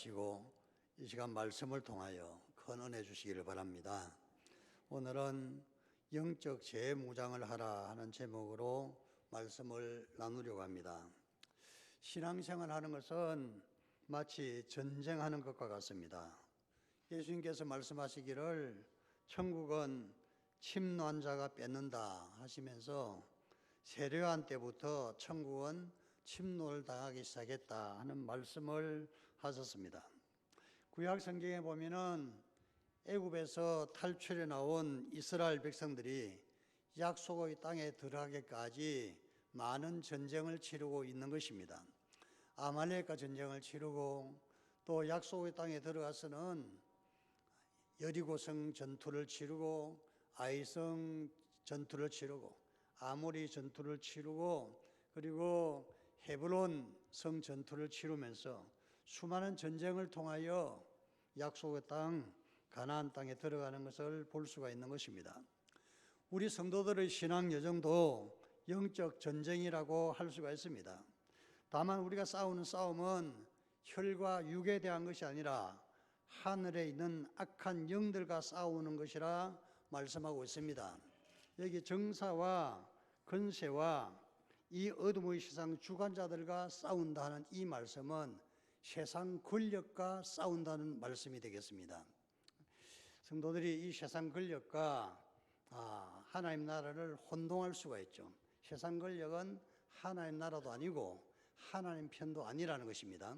하시고 이 시간 말씀을 통하여 큰 은혜 주시기를 바랍니다. 오늘은 영적 재무장을 하라 하는 제목으로 말씀을 나누려고 합니다. 신앙생활 하는 것은 마치 전쟁하는 것과 같습니다. 예수님께서 말씀하시기를 천국은 침노한 자가 뺏는다 하시면서 세례요한 때부터 천국은 침노를 당하기 시작했다 하는 말씀을 하셨습니다. 구약 성경에 보면은 애굽에서 탈출해 나온 이스라엘 백성들이 약속의 땅에 들어가기까지 많은 전쟁을 치르고 있는 것입니다. 아말렉과 전쟁을 치르고 또 약속의 땅에 들어가서는 여리고성 전투를 치르고 아이성 전투를 치르고 아모리 전투를 치르고 그리고 헤브론 성 전투를 치르면서 수많은 전쟁을 통하여 약속의 땅 가나안 땅에 들어가는 것을 볼 수가 있는 것입니다. 우리 성도들의 신앙 여정도 영적 전쟁이라고 할 수가 있습니다. 다만 우리가 싸우는 싸움은 혈과 육에 대한 것이 아니라 하늘에 있는 악한 영들과 싸우는 것이라 말씀하고 있습니다. 여기 정사와 권세와 이 어둠의 세상 주관자들과 싸운다는 이 말씀은 세상 권력과 싸운다는 말씀이 되겠습니다. 성도들이 이 세상 권력과 하나님 나라를 혼동할 수가 있죠. 세상 권력은 하나님 나라도 아니고 하나님 편도 아니라는 것입니다.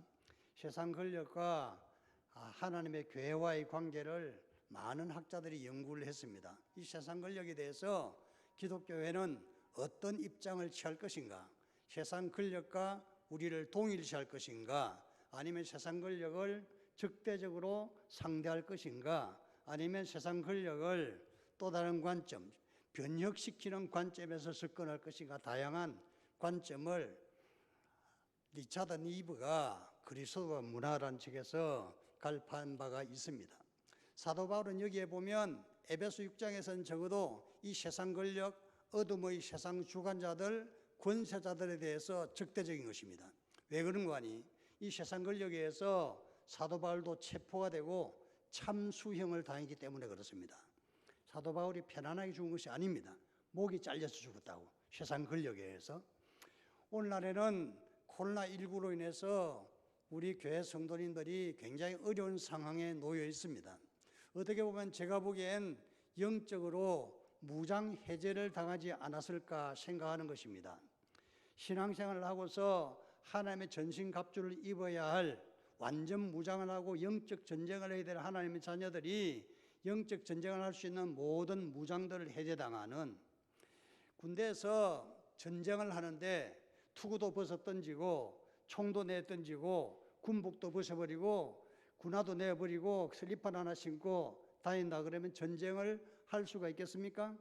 세상 권력과 하나님의 교회와의 관계를 많은 학자들이 연구를 했습니다. 이 세상 권력에 대해서 기독교회는 어떤 입장을 취할 것인가? 세상 권력과 우리를 동일시할 것인가? 아니면 세상 권력을 적대적으로 상대할 것인가? 아니면 세상 권력을 또 다른 관점, 변혁시키는 관점에서 접근할 것인가? 다양한 관점을 리차드 니브가 그리스도와 문화라는 책에서 갈파한 바가 있습니다. 사도 바울은 여기에 보면 에베소 6장에서는 적어도 이 세상 권력, 어둠의 세상 주관자들, 권세자들에 대해서 적대적인 것입니다. 왜 그런 거 아니? 이 세상 권력에 의해서 사도 바울도 체포가 되고 참수형을 당했기 때문에 그렇습니다. 사도 바울이 편안하게 죽은 것이 아닙니다. 목이 잘려서 죽었다고, 세상 권력에 의해서. 오늘날에는 코로나19로 인해서 우리 교회 성도님들이 굉장히 어려운 상황에 놓여 있습니다. 어떻게 보면 제가 보기엔 영적으로 무장 해제를 당하지 않았을까 생각하는 것입니다. 신앙생활을 하고서 하나님의 전신갑주를 입어야 할 완전 무장을 하고 영적 전쟁을 해야 될 하나님의 자녀들이 영적 전쟁을 할 수 있는 모든 무장들을 해제당하는, 군대에서 전쟁을 하는데 투구도 벗어 던지고 총도 내 던지고 군복도 벗어버리고 군화도 내버리고 슬리퍼 하나 신고 다닌다 그러면 전쟁을 할 수가 있겠습니까?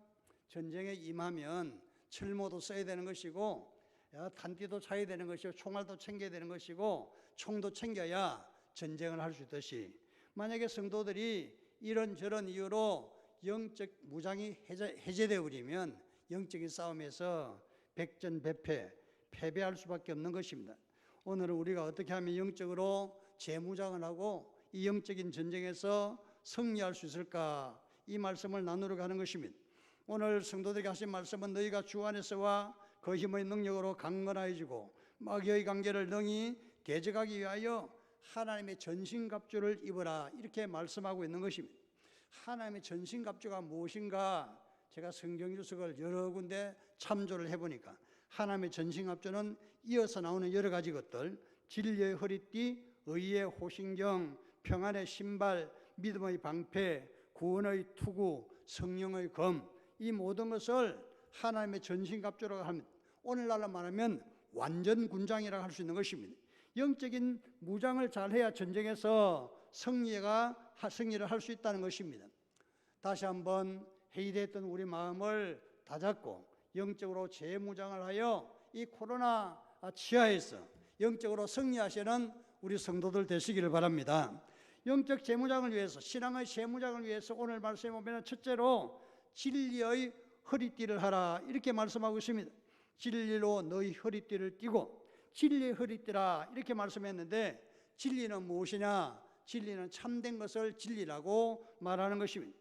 전쟁에 임하면 철모도 써야 되는 것이고 탄띠도 차야 되는 것이고 총알도 챙겨야 되는 것이고 총도 챙겨야 전쟁을 할 수 있듯이, 만약에 성도들이 이런저런 이유로 영적 무장이 해제되어 버리면 영적인 싸움에서 백전백패, 패배할 수밖에 없는 것입니다. 오늘은 우리가 어떻게 하면 영적으로 재무장을 하고 이 영적인 전쟁에서 승리할 수 있을까, 이 말씀을 나누려고 하는 것입니다. 오늘 성도들에게 하신 말씀은 너희가 주 안에서와 그 힘의 능력으로 강건해지고 마귀의 관계를 능히 대적하기 위하여 하나님의 전신갑주를 입어라, 이렇게 말씀하고 있는 것입니다. 하나님의 전신갑주가 무엇인가, 제가 성경 주석을 여러 군데 참조를 해보니까 하나님의 전신갑주는 이어서 나오는 여러 가지 것들, 진리의 허리띠, 의의 호신경, 평안의 신발, 믿음의 방패, 구원의 투구, 성령의 검, 이 모든 것을 하나님의 전신갑주라고 합니다. 오늘날로 말하면 완전 군장이라고 할 수 있는 것입니다. 영적인 무장을 잘해야 전쟁에서 승리를 할 수 있다는 것입니다. 다시 한번 회의됐던 우리 마음을 다잡고 영적으로 재무장을 하여 이 코로나 치하에서 영적으로 승리하시는 우리 성도들 되시기를 바랍니다. 영적 재무장을 위해서, 신앙의 재무장을 위해서 오늘 말씀에 보면 첫째로 진리의 허리띠를 하라, 이렇게 말씀하고 있습니다. 진리로 너희 허리띠를 띠고, 진리의 허리띠라 이렇게 말씀했는데 진리는 무엇이냐? 진리는 참된 것을 진리라고 말하는 것입니다.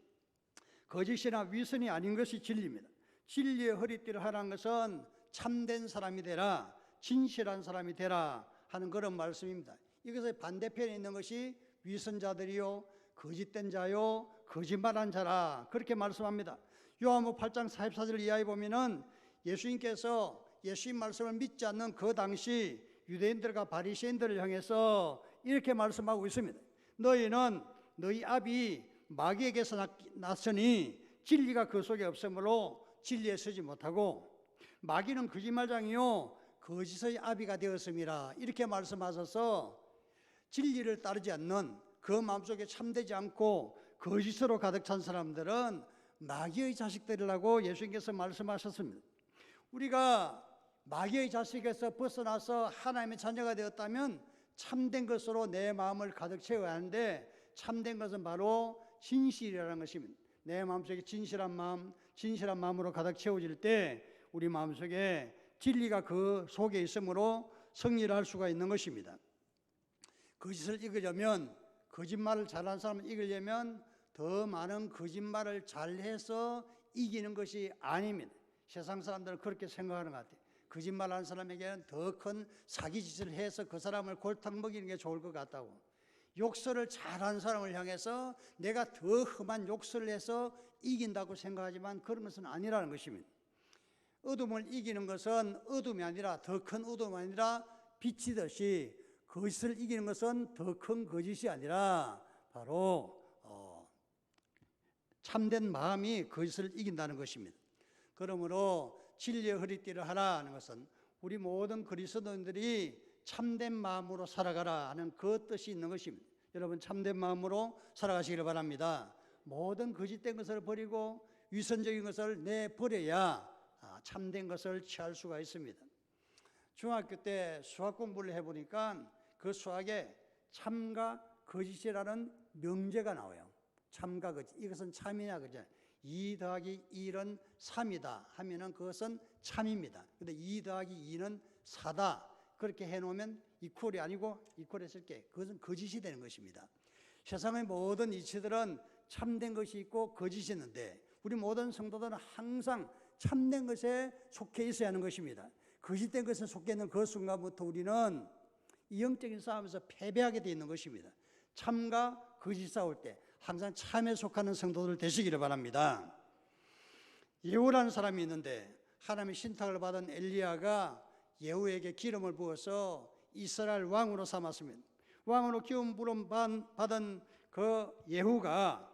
거짓이나 위선이 아닌 것이 진리입니다. 진리의 허리띠를 하라는 것은 참된 사람이 되라, 진실한 사람이 되라 하는 그런 말씀입니다. 이것의 반대편에 있는 것이 위선자들이요, 거짓된 자요, 거짓말한 자라 그렇게 말씀합니다. 요한복음 8장 44절 이하에 보면은 예수님께서 예수님 말씀을 믿지 않는 그 당시 유대인들과 바리새인들을 향해서 이렇게 말씀하고 있습니다. 너희는 너희 아비 마귀에게서 났으니 진리가 그 속에 없으므로 진리에 서지 못하고 마귀는 거짓말장이요 거짓의 아비가 되었음이라 이렇게 말씀하셔서 진리를 따르지 않는 그 마음속에 참되지 않고 거짓으로 가득 찬 사람들은 마귀의 자식들이라고 예수님께서 말씀하셨습니다. 우리가 마귀의 자식에서 벗어나서 하나님의 자녀가 되었다면 참된 것으로 내 마음을 가득 채워야 하는데 참된 것은 바로 진실이라는 것입니다. 내 마음속에 진실한 마음으로 가득 채워질 때 우리 마음속에 진리가 그 속에 있으므로 승리를 할 수가 있는 것입니다. 거짓을 이기려면, 거짓말을 잘하는 사람을 이기려면 더 많은 거짓말을 잘해서 이기는 것이 아닙니다. 세상 사람들은 그렇게 생각하는 것 같아요. 거짓말하는 사람에게는 더 큰 사기짓을 해서 그 사람을 골탕 먹이는 게 좋을 것 같다고. 욕설을 잘하는 사람을 향해서 내가 더 험한 욕설을 해서 이긴다고 생각하지만 그런 것은 아니라는 것입니다. 어둠을 이기는 것은 어둠이 아니라, 더 큰 어둠이 아니라 빛이듯이 거짓을 이기는 것은 더 큰 거짓이 아니라 바로 참된 마음이 거짓을 이긴다는 것입니다. 그러므로 진리의 허리띠를 하라 하는 것은 우리 모든 그리스도인들이 참된 마음으로 살아가라 하는 그 뜻이 있는 것입니다. 여러분 참된 마음으로 살아가시기를 바랍니다. 모든 거짓된 것을 버리고 위선적인 것을 내버려야 참된 것을 취할 수가 있습니다. 중학교 때 수학 공부를 해보니까 그 수학에 참과 거짓이라는 명제가 나와요. 참과 거짓, 이것은 참이냐 그죠? 2 더하기 1은 3이다 하면은 그것은 참입니다. 근데 2 더하기 2는 4다 그렇게 해놓으면 이퀄이 아니고 이퀄했을 때 그것은 거짓이 되는 것입니다. 세상의 모든 이치들은 참된 것이 있고 거짓이 있는데 우리 모든 성도들은 항상 참된 것에 속해 있어야 하는 것입니다. 거짓된 것에 속해 있는 그 순간부터 우리는 이 영적인 싸움에서 패배하게 되어 있는 것입니다. 참과 거짓 싸울 때 항상 참에 속하는 성도들 되시기를 바랍니다. 예후라는 사람이 있는데 하나님의 신탁을 받은 엘리야가 예후에게 기름을 부어서 이스라엘 왕으로 삼았습니다. 왕으로 기름 부름 받은 그 예후가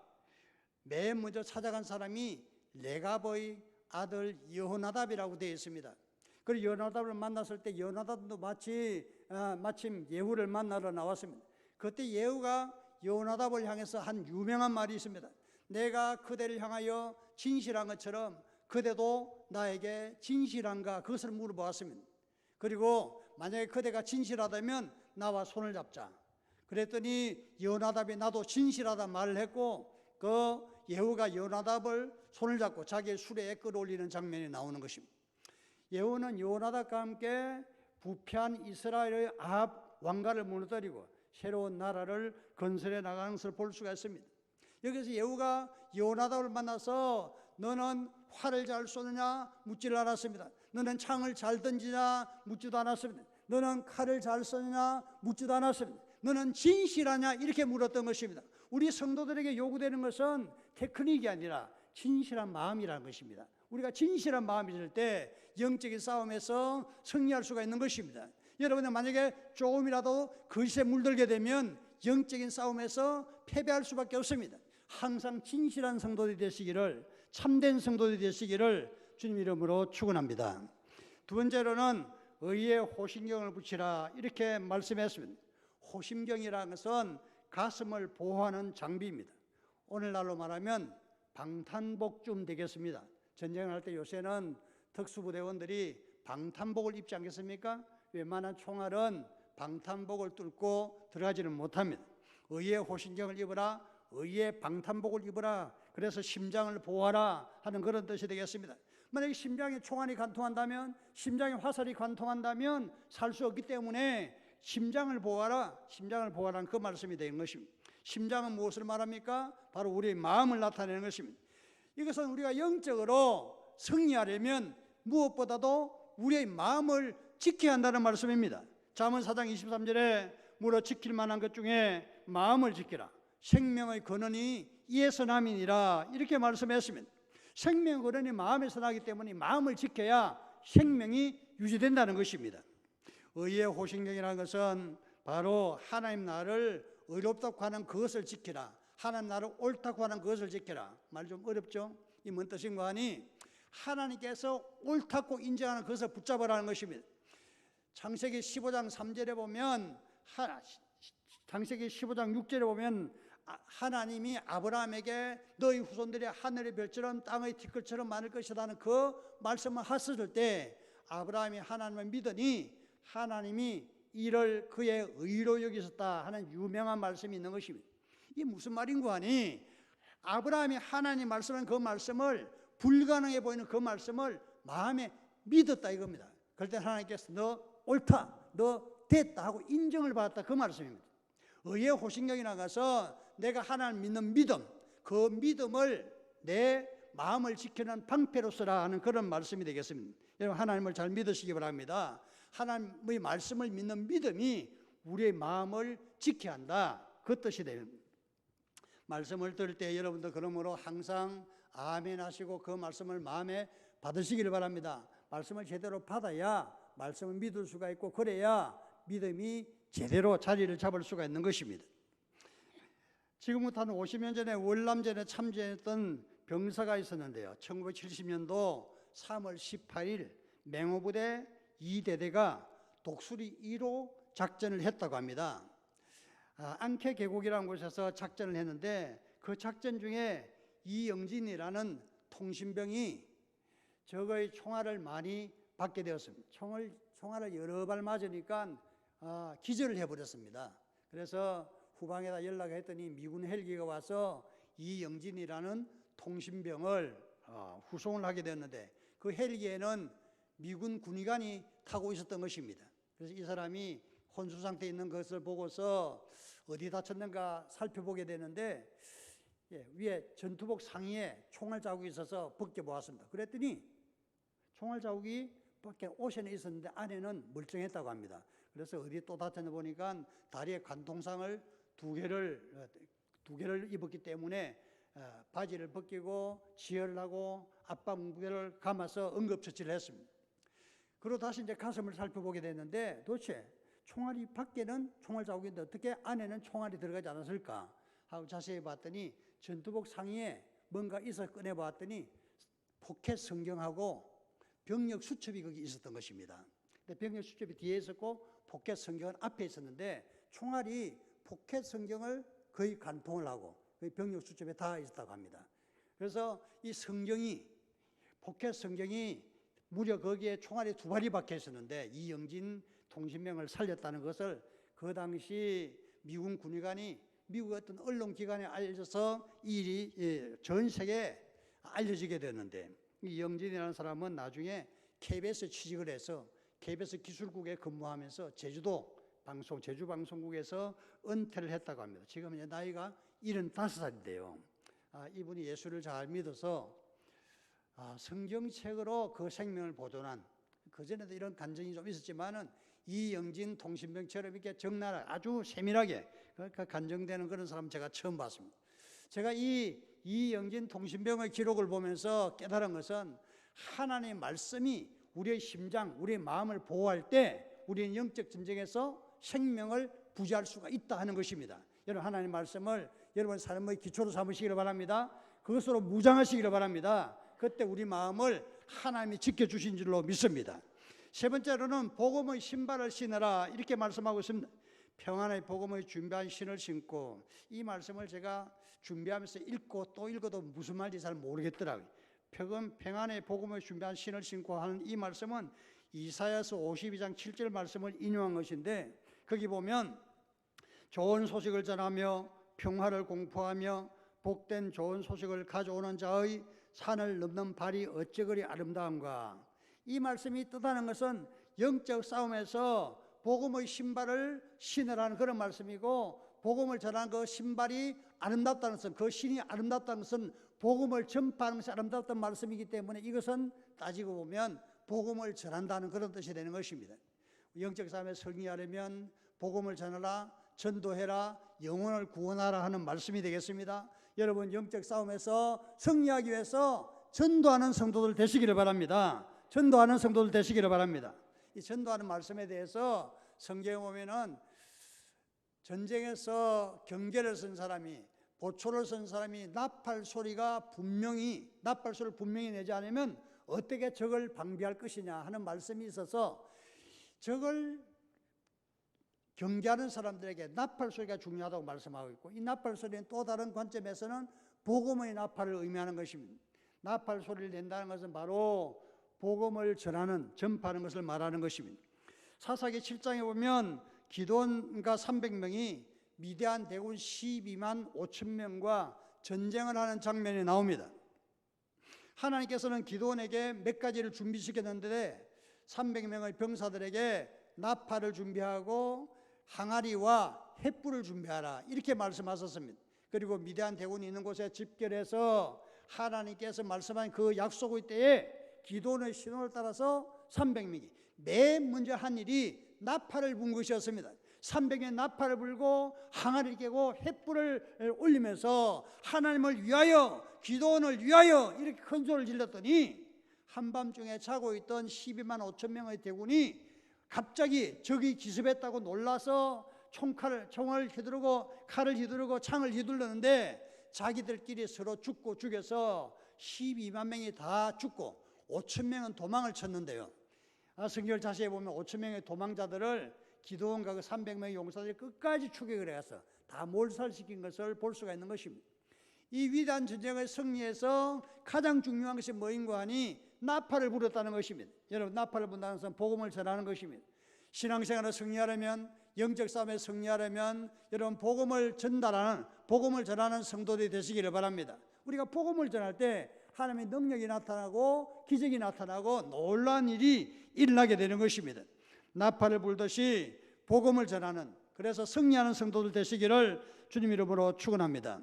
맨 먼저 찾아간 사람이 레갑의 아들 여호나답이라고 되어 있습니다. 그리고 여호나답을 만났을 때 여호나답도 마침 예후를 만나러 나왔습니다. 그때 예후가 여호나답을 향해서 한 유명한 말이 있습니다. 내가 그대를 향하여 진실한 것처럼 그대도 나에게 진실한가 그것을 물어보았습니다. 그리고 만약에 그대가 진실하다면 나와 손을 잡자. 그랬더니 여호나답이 나도 진실하다 말을 했고 그 예후가 여호나답을 손을 잡고 자기의 수레에 끌어올리는 장면이 나오는 것입니다. 예후는 여호나답과 함께 부패한 이스라엘의 아합 왕가를 무너뜨리고 새로운 나라를 건설해 나가는 것을 볼 수가 있습니다. 여기서 예후가 여호나답을 만나서 너는 활을 잘 쏘느냐 묻지를 않았습니다. 너는 창을 잘 던지냐 묻지도 않았습니다. 너는 칼을 잘 쏘느냐 묻지도 않았습니다. 너는 진실하냐 이렇게 물었던 것입니다. 우리 성도들에게 요구되는 것은 테크닉이 아니라 진실한 마음이라는 것입니다. 우리가 진실한 마음이 있을 때 영적인 싸움에서 승리할 수가 있는 것입니다. 여러분은 만약에 조금이라도 거짓에 물들게 되면 영적인 싸움에서 패배할 수밖에 없습니다. 항상 진실한 성도들이 되시기를, 참된 성도들이 되시기를 주님 이름으로 축원합니다. 두 번째로는 의에 호심경을 붙이라 이렇게 말씀했습니다. 호심경이라는 것은 가슴을 보호하는 장비입니다. 오늘날로 말하면 방탄복쯤 되겠습니다. 전쟁을 할 때 요새는 특수부대원들이 방탄복을 입지 않겠습니까? 웬만한 총알은 방탄복을 뚫고 들어가지는 못합니다. 의의 호신경을 입어라, 의의 방탄복을 입어라, 그래서 심장을 보호하라 하는 그런 뜻이 되겠습니다. 만약에 심장에 총알이 관통한다면, 심장에 화살이 관통한다면 살 수 없기 때문에 심장을 보호하라. 심장을 보호하라는 그 말씀이 되는 것입니다. 심장은 무엇을 말합니까? 바로 우리의 마음을 나타내는 것입니다. 이것은 우리가 영적으로 승리하려면 무엇보다도 우리의 마음을 지켜야 한다는 말씀입니다. 잠언 4장 23절에 물어 지킬 만한 것 중에 마음을 지키라. 생명의 근원이 이에서 남이니라. 이렇게 말씀했습니다. 생명의 근원이 마음에서 나기 때문에 마음을 지켜야 생명이 유지된다는 것입니다. 의의 호신경이라는 것은 바로 하나님 나를 의롭다고 하는 그것을 지키라. 하나님 나를 옳다고 하는 그것을 지키라. 말 좀 어렵죠? 이 뭔 뜻인가 하니 하나님께서 옳다고 인정하는 그것을 붙잡으라는 것입니다. 창세기 15장 3절에 보면 창세기 15장 6절에 보면 하나님이 아브라함에게 너희 후손들이 하늘의 별처럼 땅의 티끌처럼 많을 것이라는 그 말씀을 하셨을 때 아브라함이 하나님을 믿으니 하나님이 이를 그의 의로 여기셨다 하는 유명한 말씀이 있는 것입니다. 이게 무슨 말인가 하니 아브라함이 하나님 말씀한 그 말씀을 불가능해 보이는 그 말씀을 마음에 믿었다 이겁니다. 그럴 때 하나님께서 너 옳다, 너 됐다 하고 인정을 받았다 그 말씀입니다. 의의 호신경이 나가서 내가 하나님 믿는 믿음, 그 믿음을 내 마음을 지키는 방패로 쓰라 하는 그런 말씀이 되겠습니다. 여러분 하나님을 잘 믿으시기 바랍니다. 하나님의 말씀을 믿는 믿음이 우리의 마음을 지켜야 한다 그 뜻이 됩니다. 말씀을 들을 때 여러분도 그러므로 항상 아멘 하시고 그 말씀을 마음에 받으시기를 바랍니다. 말씀을 제대로 받아야 말씀을 믿을 수가 있고 그래야 믿음이 제대로 자리를 잡을 수가 있는 것입니다. 지금부터 한 50년 전에 월남전에 참전했던 병사가 있었는데요. 1970년도 3월 18일 맹호부대 2대대가 독수리 2로 작전을 했다고 합니다. 앙케 계곡이라는 곳에서 작전을 했는데 그 작전 중에 이영진이라는 통신병이 적의 총알을 많이 받게 되었습니다. 총알을 여러 발 맞으니까 기절을 해버렸습니다. 그래서 후방에다 연락을 했더니 미군 헬기가 와서 이영진이라는 통신병을 후송을 하게 되었는데 그 헬기에는 미군 군의관이 타고 있었던 것입니다. 그래서 이 사람이 혼수 상태에 있는 것을 보고서 어디 다쳤는가 살펴보게 되는데 위에 전투복 상의에 총알 자국이 있어서 벗겨보았습니다. 그랬더니 총알 자국이 밖에 옷에는 있었는데 안에는 멀쩡했다고 합니다. 그래서 어디 또 다쳤나 보니까 다리에 관통상을 두 개를 입었기 때문에 바지를 벗기고 지혈을 하고 압박 무게를 감아서 응급처치를 했습니다. 그리고 다시 이제 가슴을 살펴보게 됐는데 도대체 총알이 밖에는 총알 자국인데 어떻게 안에는 총알이 들어가지 않았을까 하고 자세히 봤더니 전투복 상의에 뭔가 있어 꺼내봤더니 포켓 성경하고 병력 수첩이 거기 있었던 것입니다. 근데 병력 수첩이 뒤에 있었고 포켓 성경은 앞에 있었는데 총알이 포켓 성경을 거의 관통을 하고 거의 병력 수첩에 다 있었다고 합니다. 그래서 이 성경이 포켓 성경이 무려 거기에 총알이 2발이 박혀 있었는데 이영진 통신병을 살렸다는 것을 그 당시 미군 군의관이 미국 어떤 언론기관에 알려져서 이 일이 전 세계에 알려지게 됐는데 이영진이라는 사람은 나중에 KBS 취직을 해서 KBS 기술국에 근무하면서 제주방송국에서 은퇴를 했다고 합니다. 지금 이제 나이가 75살인데요. 이분이 예수를 잘 믿어서 성경책으로 그 생명을 보존한, 그전에도 이런 간증이 좀 있었지만은 이영진 통신병처럼 이렇게 적나라 아주 세밀하게 그러니까 간증되는 그런 사람 제가 처음 봤습니다. 제가 이영진 통신병의 기록을 보면서 깨달은 것은 하나님의 말씀이 우리의 심장, 우리의 마음을 보호할 때 우리는 영적 전쟁에서 생명을 부지할 수가 있다 하는 것입니다. 여러분 하나님의 말씀을 여러분 삶의 기초로 삼으시기를 바랍니다. 그것으로 무장하시기를 바랍니다. 그때 우리 마음을 하나님이 지켜주신 줄로 믿습니다. 세 번째로는 복음의 신발을 신으라 이렇게 말씀하고 있습니다. 평안의 복음의 준비한 신을 신고, 이 말씀을 제가 준비하면서 읽고 또 읽어도 무슨 말인지 잘 모르겠더라고요. 평안의 복음을 준비한 신을 신고 하는 이 말씀은 이사야서 52장 7절 말씀을 인용한 것인데 거기 보면 좋은 소식을 전하며 평화를 공포하며 복된 좋은 소식을 가져오는 자의 산을 넘는 발이 어찌 그리 아름다운가. 이 말씀이 뜻하는 것은 영적 싸움에서 복음의 신발을 신으라는 그런 말씀이고, 복음을 전하는 그 신발이 아름답다는 것은, 그 신이 아름답다는 것은 복음을 전파하는 것이 아름답다는 말씀이기 때문에 이것은 따지고 보면 복음을 전한다는 그런 뜻이 되는 것입니다. 영적 삶에 승리하려면 복음을 전하라, 전도해라, 영혼을 구원하라 하는 말씀이 되겠습니다. 여러분, 영적 싸움에서 승리하기 위해서 전도하는 성도들 되시기를 바랍니다. 전도하는 성도들 되시기를 바랍니다. 이 전도하는 말씀에 대해서 성경에 보면은 전쟁에서 경계를 쓴 사람이, 보초를 쓴 사람이 나팔 소리를 분명히 내지 않으면 어떻게 적을 방비할 것이냐 하는 말씀이 있어서, 적을 경계하는 사람들에게 나팔 소리가 중요하다고 말씀하고 있고, 이 나팔 소리는 또 다른 관점에서는 복음의 나팔을 의미하는 것입니다. 나팔 소리를 낸다는 것은 바로 복음을 전파하는 것을 말하는 것입니다. 사사기 7장에 보면 기드온과 300명이 미디안 대군 12만 5천 명과 전쟁을 하는 장면이 나옵니다. 하나님께서는 기드온에게 몇 가지를 준비시켰는데 300명의 병사들에게 나팔을 준비하고 항아리와 횃불을 준비하라, 이렇게 말씀하셨습니다. 그리고 미디안 대군이 있는 곳에 집결해서 하나님께서 말씀한 그 약속의 때에 기드온의 신호를 따라서 300명이 맨 먼저 한 일이 나팔을 분 것이었습니다. 300명이 나팔을 불고 항아리를 깨고 횃불을 올리면서 하나님을 위하여, 기드온을 위하여 이렇게 큰 소리를 질렀더니 한밤중에 자고 있던 12만 5천 명의 대군이 갑자기 적이 기습했다고 놀라서 총을 휘두르고 칼을 휘두르고 창을 휘둘렀는데 자기들끼리 서로 죽고 죽여서 12만 명이 다 죽고 5천 명은 도망을 쳤는데요. 성경을 자세히 보면 5천 명의 도망자들을 기드온과 그 300명의 용사들이 끝까지 추격을 해서 다 몰살시킨 것을 볼 수가 있는 것입니다. 이 위대한 전쟁을 승리해서 가장 중요한 것이 뭐인가 하니 나팔을 불었다는 것입니다. 여러분, 나팔을 분다는 것은 복음을 전하는 것입니다. 신앙생활을 승리하려면, 영적 싸움에 승리하려면 여러분 복음을 전하는 성도들이 되시기를 바랍니다. 우리가 복음을 전할 때 하나님의 능력이 나타나고 기적이 나타나고 놀라운 일이 일어나게 되는 것입니다. 나팔을 불듯이 복음을 전하는, 그래서 승리하는 성도들 되시기를 주님 이름으로 축원합니다.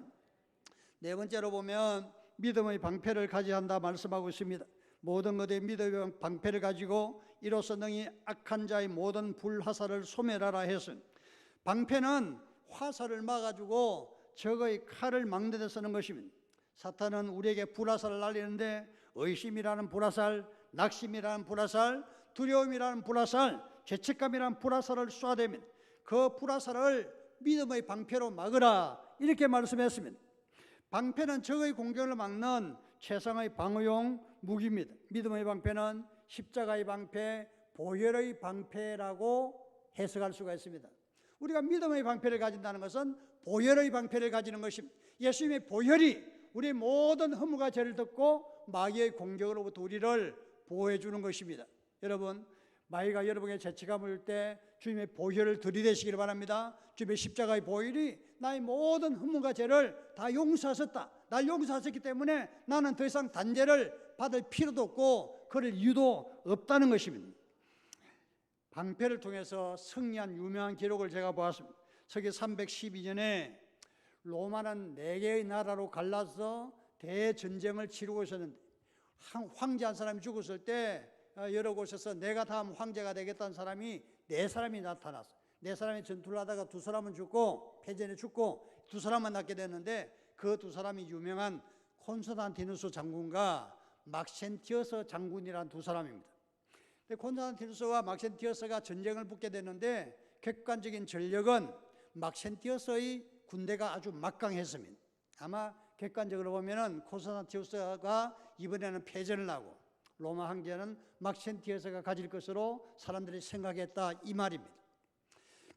네 번째로 보면 믿음의 방패를 가져야 한다 말씀하고 있습니다. 모든 것에 믿음의 방패를 가지고 이로써 능히 악한 자의 모든 불화살을 소멸하라 했습니다. 방패는 화살을 막아주고 적의 칼을 막는 데 쓰는 것입니다. 사탄은 우리에게 불화살을 날리는데 의심이라는 불화살, 낙심이라는 불화살, 두려움이라는 불화살, 죄책감이라는 불화살을 쏴대면 그 불화살을 믿음의 방패로 막으라, 이렇게 말씀했습니다. 방패는 적의 공격을 막는 최상의 방어용 무기입니다. 믿음의 방패는 십자가의 방패, 보혈의 방패라고 해석할 수가 있습니다. 우리가 믿음의 방패를 가진다는 것은 보혈의 방패를 가지는 것입니다. 예수님의 보혈이 우리 모든 허물과 죄를 덮고 마귀의 공격으로부터 우리를 보호해 주는 것입니다. 여러분, 마귀가 여러분에게 죄책감을 줄 때 주님의 보혈을 들이대시기를 바랍니다. 주님의 십자가의 보혈이 나의 모든 허물과 죄를 다 용서하셨다. 날 용서하셨기 때문에 나는 더 이상 단죄를 받을 필요도 없고 그럴 이유도 없다는 것입니다. 방패를 통해서 승리한 유명한 기록을 제가 보았습니다. 서기 312년에 로마는 4개의 나라로 갈라서 대전쟁을 치르고 있었는데 황제 한 사람이 죽었을 때 여러 곳에서 내가 다음 황제가 되겠다는 사람이 4사람이 나타났어. 4사람이 전투를 하다가 2사람은 죽고 패전에 죽고 2사람만 남게 됐는데 그 2사람이 유명한 콘스탄티누스 장군과 막센티어스 장군이라는 2사람입니다. 콘스탄티누스와 막센티어스가 전쟁을 붙게 됐는데 객관적인 전력은 막센티어스의 군대가 아주 막강했습니다. 아마 객관적으로 보면은 콘스탄티누스가 이번에는 패전을 하고 로마 황제는 막센티어스가 가질 것으로 사람들이 생각했다, 이 말입니다.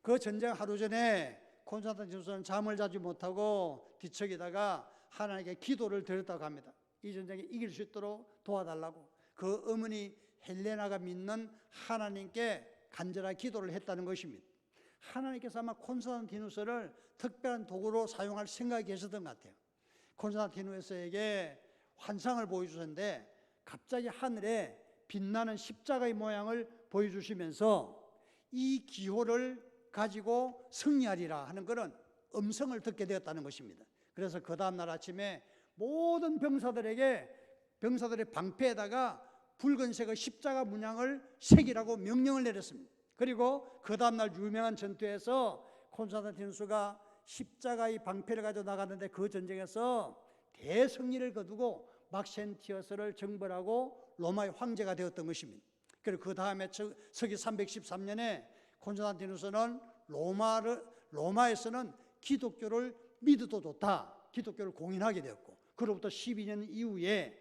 그 전쟁 하루 전에 콘스탄티누스는 잠을 자지 못하고 뒤척이다가 하나님께 기도를 드렸다고 합니다. 이 전쟁에 이길 수 있도록 도와달라고. 그 어머니 헬레나가 믿는 하나님께 간절한 기도를 했다는 것입니다. 하나님께서 아마 콘스탄티누스를 특별한 도구로 사용할 생각이 계셨던 것 같아요. 콘스탄티누스에게 환상을 보여주셨는데 갑자기 하늘에 빛나는 십자가의 모양을 보여주시면서 이 기호를 가지고 승리하리라 하는 그런 음성을 듣게 되었다는 것입니다. 그래서 그 다음날 아침에 모든 병사들의 방패에다가 붉은색의 십자가 문양을 새기라고 명령을 내렸습니다. 그리고 그 다음날 유명한 전투에서 콘스탄티누스가 십자가의 방패를 가지고 나갔는데 그 전쟁에서 대승리를 거두고 막센티어스를 정벌하고 로마의 황제가 되었던 것입니다. 그리고 그 다음에 서기 313년에 콘스탄티누스는 로마에서는 기독교를 믿어도 좋다, 기독교를 공인하게 되었고, 그로부터 12년 이후에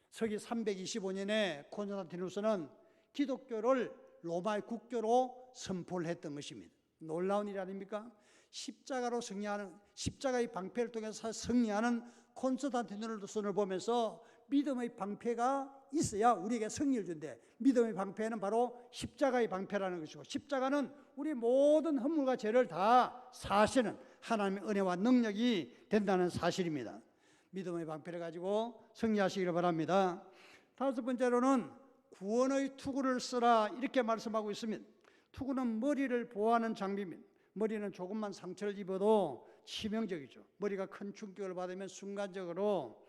서기 325년에 콘스탄티누스는 기독교를 로마의 국교로 선포를 했던 것입니다. 놀라운 일 아닙니까? 십자가의 방패를 통해서 승리하는 콘스탄티누스를 보면서 믿음의 방패가 있어야 우리에게 승리를 준대. 믿음의 방패는 바로 십자가의 방패라는 것이고, 십자가는 우리 모든 허물과 죄를 다 사시는 하나님의 은혜와 능력이 된다는 사실입니다. 믿음의 방패를 가지고 승리하시기를 바랍니다. 다섯 번째로는 구원의 투구를 쓰라, 이렇게 말씀하고 있습니다. 투구는 머리를 보호하는 장비입니다. 머리는 조금만 상처를 입어도 치명적이죠. 머리가 큰 충격을 받으면 순간적으로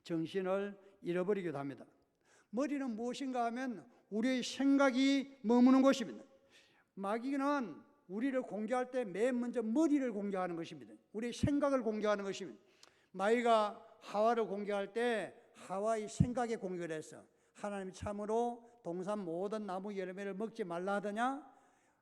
정신을 잃어버리기도 합니다. 머리는 무엇인가 하면 우리의 생각이 머무는 것입니다. 마귀는 우리를 공격할 때 맨 먼저 머리를 공격하는 것입니다. 우리의 생각을 공격하는 것입니다. 마귀가 하와를 공격할 때 하와의 생각에 공격을 했어. 하나님이 참으로 동산 모든 나무 열매를 먹지 말라 하더냐?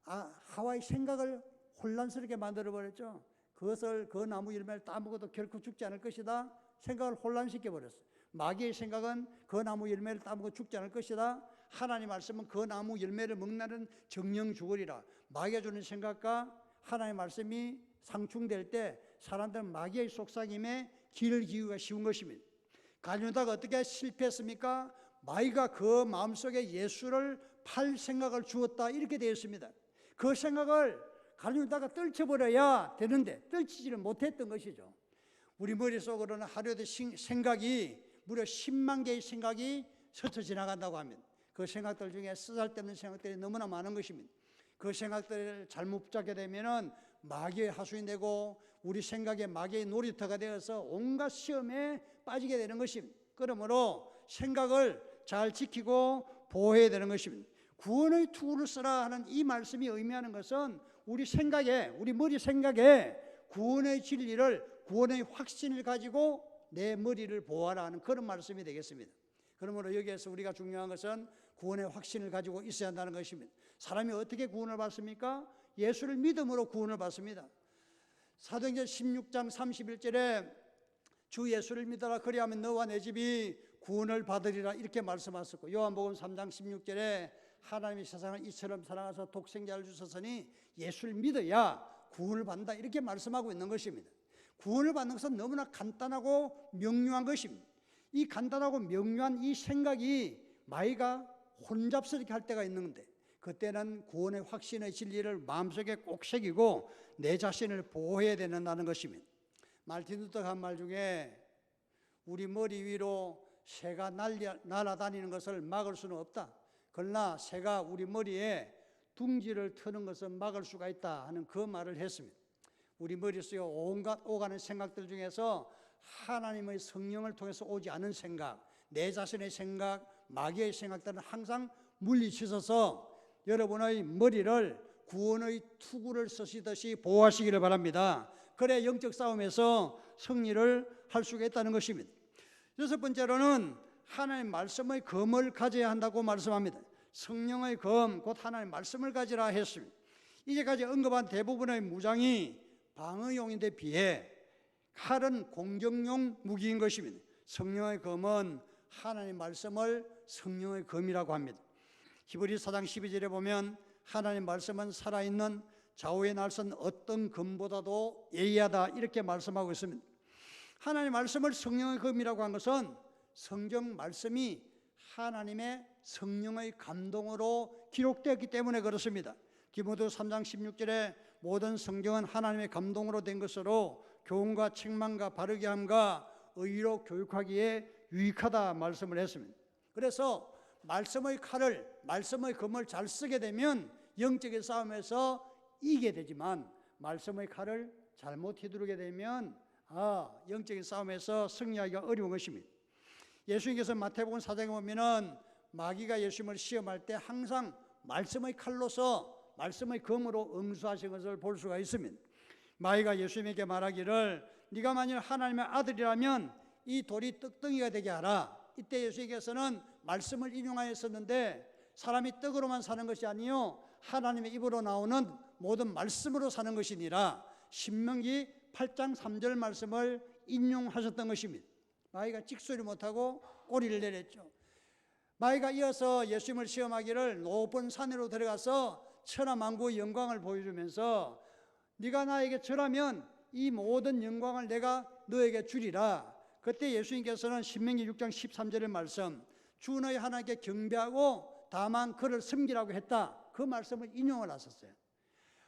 하와의 생각을 혼란스럽게 만들어버렸죠. 그 나무 열매를 따먹어도 결코 죽지 않을 것이다, 생각을 혼란시켜버렸어. 마귀의 생각은 그 나무 열매를 따먹어 죽지 않을 것이다, 하나님 말씀은 그 나무 열매를 먹나는 정령 죽으리라. 마귀가 주는 생각과 하나님 말씀이 상충될 때 사람들은 마귀의 속삭임에 귀를 기울이기가 쉬운 것입니다. 갈리오다가 어떻게 실패했습니까? 마귀가 그 마음속에 예수를 팔 생각을 주었다, 이렇게 되어 있습니다. 그 생각을 갈리오다가 떨쳐버려야 되는데 떨치지를 못했던 것이죠. 우리 머릿속으로는 하루에도 생각이 무려 10만 개의 생각이 스쳐 지나간다고 합니다. 그 생각들 중에 쓰잘데없는 생각들이 너무나 많은 것입니다. 그 생각들을 잘못 붙잡게 되면 마귀의 하수인이 되고 우리 생각에 마귀의 놀이터가 되어서 온갖 시험에 빠지게 되는 것입니다. 그러므로 생각을 잘 지키고 보호해야 되는 것입니다. 구원의 투구를 쓰라 하는 이 말씀이 의미하는 것은 우리 머리 생각에 구원의 진리를, 구원의 확신을 가지고 내 머리를 보호하라 하는 그런 말씀이 되겠습니다. 그러므로 여기에서 우리가 중요한 것은 구원의 확신을 가지고 있어야 한다는 것입니다. 사람이 어떻게 구원을 받습니까? 예수를 믿음으로 구원을 받습니다. 사도행전 16장 31절에 주 예수를 믿어라, 그리하면 너와 내 집이 구원을 받으리라, 이렇게 말씀하셨고, 요한복음 3장 16절에 하나님이 세상을 이처럼 사랑하사 독생자를 주셨으니 예수를 믿어야 구원을 받는다, 이렇게 말씀하고 있는 것입니다. 구원을 받는 것은 너무나 간단하고 명료한 것입니다. 이 간단하고 명료한 이 생각이 마귀가 혼잡스럽게 할 때가 있는데, 그때는 구원의 확신의 진리를 마음속에 꼭 새기고 내 자신을 보호해야 된다는 것입니다. 말틴 루터가 한 말 중에 우리 머리 위로 새가 날아다니는 것을 막을 수는 없다, 그러나 새가 우리 머리에 둥지를 트는 것을 막을 수가 있다 하는 그 말을 했습니다. 우리 머릿속에 온갖 오가는 생각들 중에서 하나님의 성령을 통해서 오지 않은 생각, 내 자신의 생각, 마귀의 생각들은 항상 물리치셔서 여러분의 머리를 구원의 투구를 쓰시듯이 보호하시기를 바랍니다. 그래 영적 싸움에서 승리를 할 수가 있다는 것입니다. 여섯 번째로는 하나님의 말씀의 검을 가져야 한다고 말씀합니다. 성령의 검, 곧 하나님의 말씀을 가지라 했습니다. 이제까지 언급한 대부분의 무장이 방어용인데 비해 칼은 공격용 무기인 것입니다. 성령의 검은 하나님의 말씀을 성령의 검이라고 합니다. 히브리서 4장 12절에 보면 하나님의 말씀은 살아있는 좌우의 날선 어떤 검보다도 예리하다, 이렇게 말씀하고 있습니다. 하나님의 말씀을 성령의 검이라고 한 것은 성경 말씀이 하나님의 성령의 감동으로 기록되었기 때문에 그렇습니다. 디모데후서 3장 16절에 모든 성경은 하나님의 감동으로 된 것으로 교훈과 책망과 바르게 함과 의로 교육하기에 유익하다 말씀을 했습니다. 그래서 말씀의 칼을, 말씀의 검을 잘 쓰게 되면 영적인 싸움에서 이기게 되지만 말씀의 칼을 잘못 휘두르게 되면 영적인 싸움에서 승리하기가 어려운 것입니다. 예수님께서 마태복음 4장에 보면은 마귀가 예수님을 시험할 때 항상 말씀의 칼로서 말씀의 검으로 응수하신 것을 볼 수가 있습니다. 마귀가 예수님에게 말하기를 네가 만일 하나님의 아들이라면 이 돌이 떡덩이가 되게 하라. 이때 예수님께서는 말씀을 인용하였었는데 사람이 떡으로만 사는 것이 아니요 하나님의 입으로 나오는 모든 말씀으로 사는 것이니라. 신명기 8장 3절 말씀을 인용하셨던 것입니다. 마귀가 찍소리 못하고 꼬리를 내렸죠. 마귀가 이어서 예수님을 시험하기를 높은 산으로 들어가서 천하만국의 영광을 보여주면서 네가 나에게 절하면 이 모든 영광을 내가 너에게 주리라. 그때 예수님께서는 신명기 6장 13절의 말씀 주 너희 하나님께 경배하고 다만 그를 섬기라고 했다. 그 말씀을 인용을 하셨어요.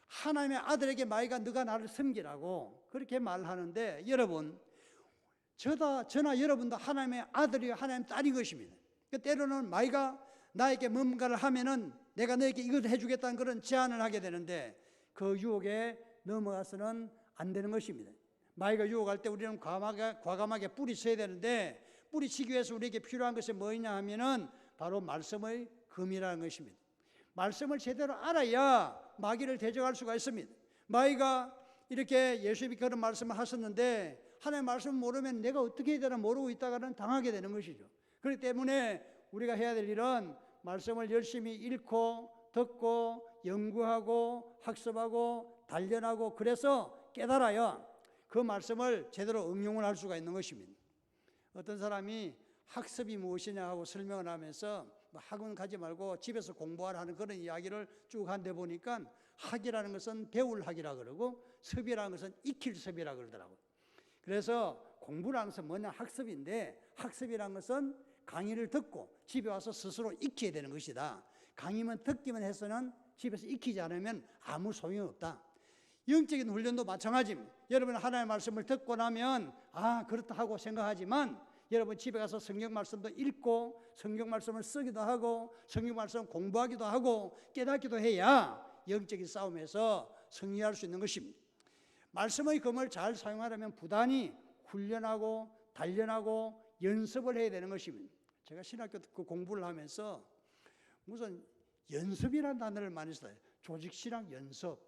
하나님의 아들에게 마귀가 너가 나를 섬기라고 그렇게 말하는데 여러분 저나 여러분도 하나님의 아들이 하나님의 딸인 것입니다. 때로는 마귀가 나에게 뭔가를 하면은 내가 너에게 이걸 해주겠다는 그런 제안을 하게 되는데 그 유혹에 넘어가서는 안 되는 것입니다. 마귀가 유혹할 때 우리는 과감하게 뿌리쳐야 되는데 뿌리치기 위해서 우리에게 필요한 것이 뭐냐 하면은 바로 말씀의 검이라는 것입니다. 말씀을 제대로 알아야 마귀를 대적할 수가 있습니다. 마귀가 이렇게 예수님이 그런 말씀을 하셨는데 하나님의 말씀을 모르면 내가 어떻게 해야 되나 모르고 있다가는 당하게 되는 것이죠. 그렇기 때문에 우리가 해야 될 일은 말씀을 열심히 읽고 듣고 연구하고 학습하고 단련하고 그래서 깨달아야 그 말씀을 제대로 응용을 할 수가 있는 것입니다. 어떤 사람이 학습이 무엇이냐 하고 설명을 하면서 학원 가지 말고 집에서 공부하라 하는 그런 이야기를 쭉 한데 보니까 학이라는 것은 배울 학이라 그러고 섭이라는 것은 익힐 섭이라 그러더라고요. 그래서 공부라는 것은 뭐냐 학습인데 학습이라는 것은 강의를 듣고 집에 와서 스스로 익혀야 되는 것이다. 강의만 듣기만 해서는 집에서 익히지 않으면 아무 소용이 없다. 영적인 훈련도 마찬가지입니다. 여러분 하나님의 말씀을 듣고 나면 그렇다 하고 생각하지만 여러분 집에 가서 성경 말씀도 읽고 성경 말씀을 쓰기도 하고 성경 말씀 공부하기도 하고 깨닫기도 해야 영적인 싸움에서 승리할 수 있는 것입니다. 말씀의 검을 잘 사용하려면 부단히 훈련하고 단련하고 연습을 해야 되는 것입니다. 제가 신학교 그 공부를 하면서 무슨 연습이라는 단어를 많이 써요. 조직신학 연습,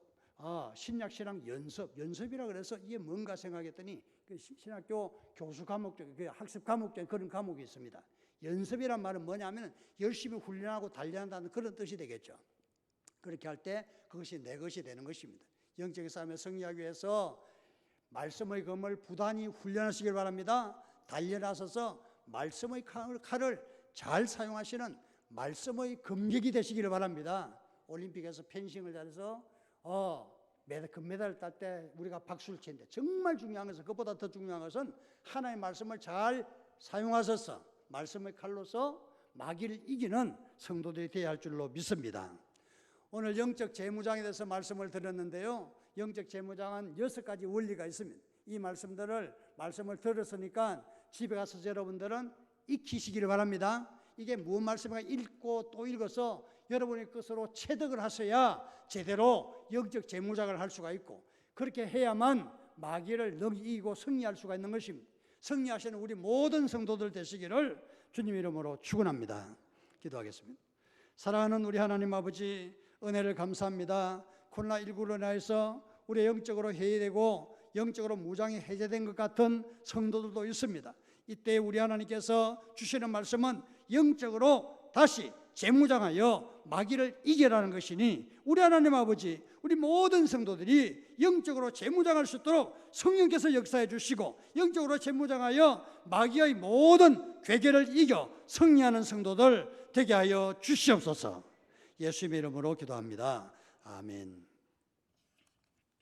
신약신학 연습이라 그래서 이게 뭔가 생각했더니 그 신학교 교수 과목 중에 그 학습 과목 중에 그런 과목이 있습니다. 연습이란 말은 뭐냐면 열심히 훈련하고 단련한다는 그런 뜻이 되겠죠. 그렇게 할 때 그것이 내 것이 되는 것입니다. 영적인 싸움에 승리하기 위해서 말씀의 검을 부단히 훈련하시길 바랍니다. 단련하셔서 말씀의 칼을 잘 사용하시는 말씀의 검객이 되시기를 바랍니다. 올림픽에서 펜싱을 잘해서 금메달을 딸 때 우리가 박수를 치는데 정말 중요한 것은 그것보다 더 중요한 것은 하나님의 말씀을 잘 사용하셔서 말씀의 칼로서 마귀를 이기는 성도들이 되어야 할 줄로 믿습니다. 오늘 영적 재무장에 대해서 말씀을 드렸는데요. 영적 재무장은 6가지 원리가 있습니다. 이 말씀을 들었으니까 집에 가서 여러분들은 익히시기를 바랍니다. 이게 무슨 말씀인가 읽고 또 읽어서 여러분의 것으로 체득을 하셔야 제대로 영적 재무장을 할 수가 있고 그렇게 해야만 마귀를 이기고 승리할 수가 있는 것입니다. 승리하시는 우리 모든 성도들 되시기를 주님 이름으로 축원합니다. 기도하겠습니다. 사랑하는 우리 하나님 아버지 은혜를 감사합니다. 코로나19로 인해서 우리 영적으로 해이되고 영적으로 무장이 해제된 것 같은 성도들도 있습니다. 이때 우리 하나님께서 주시는 말씀은 영적으로 다시 재무장하여 마귀를 이겨라는 것이니 우리 하나님 아버지 우리 모든 성도들이 영적으로 재무장할 수 있도록 성령께서 역사해 주시고 영적으로 재무장하여 마귀의 모든 괴계를 이겨 승리하는 성도들 되게 하여 주시옵소서. 예수님의 이름으로 기도합니다. 아멘.